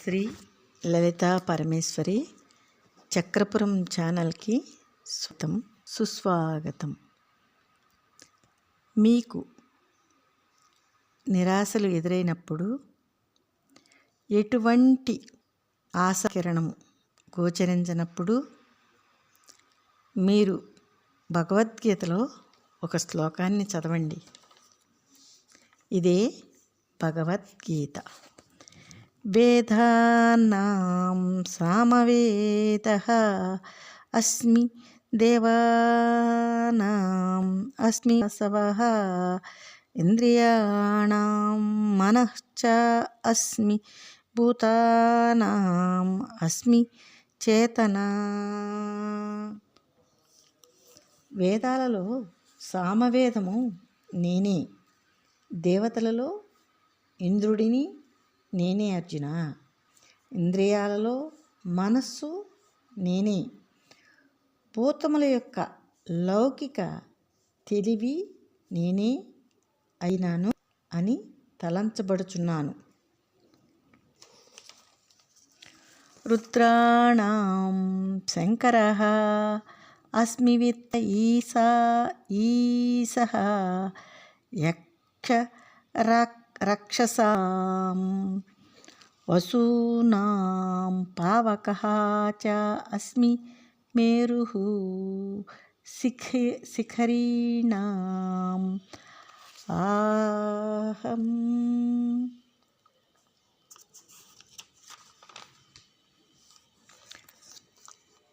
శ్రీ లలితా పరమేశ్వరి చక్రపురం ఛానల్కి సుస్వాగతం. మీకు నిరాశలు ఎదురైనప్పుడు ఎటువంటి ఆశాకిరణము గోచరించినప్పుడు మీరు భగవద్గీతలో ఒక శ్లోకాన్ని చదవండి. ఇదే భగవద్గీత. వేదానాం సామవేదః అస్మి దేవానాం అస్మి వాసవః ఇంద్రియాణాం మనశ్చ అస్మి భూతానాం అస్మి చేతన. వేదాలలో సామవేదము నేనే, దేవతలలో ఇంద్రుడిని నేనే అర్జున. ఇంద్రియాలలో మనస్సు నేనే, భూతముల యొక్క లౌకిక తెలివి నేనే అయినాను అని తలంచబడుచున్నాను. రుద్రాణం శంకరః అస్మి విత్త ఈశః యక్ష రాక్షసాం వసూనాం పావకః చ అస్మి మేరుః శిఖరీణాం అహం.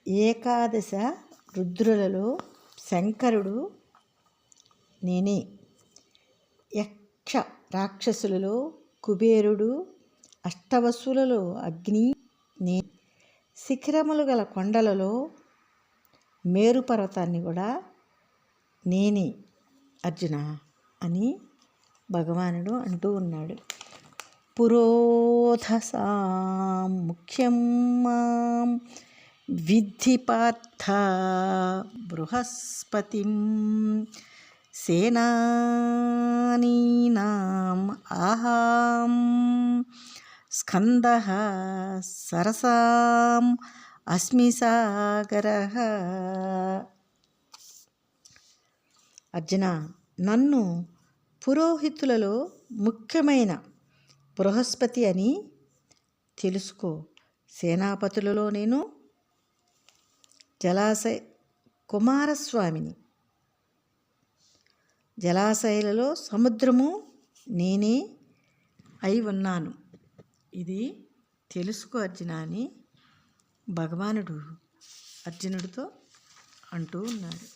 ఏకాదశ రుద్రులలో శంకరుడు నేనే, యక్ష రాక్షసులలో కుబేరుడు, అష్టవసులలో అగ్ని నే, శిఖరములు గల కొండలలో మేరు పర్వతాన్ని కూడా నేనే అర్జున అని భగవానుడు అంటూ ఉన్నాడు. పురోధసాం ముఖ్యం మాం విద్ధి పార్థ బృహస్పతిం సేనానీనాం అహం స్కందః సరసాం అస్మి సాగరః. అర్జున, నన్ను పురోహితులలో ముఖ్యమైన బృహస్పతి అని తెలుసుకో. సేనాపతులలో నేను జలాశయ కుమారస్వామిని. జలాశయాలలో సముద్రము నేనే అయి ఉన్నాను. ఇది తెలుసుకో అర్జున అని భగవానుడు అర్జునుడితో అంటూ ఉన్నాడు.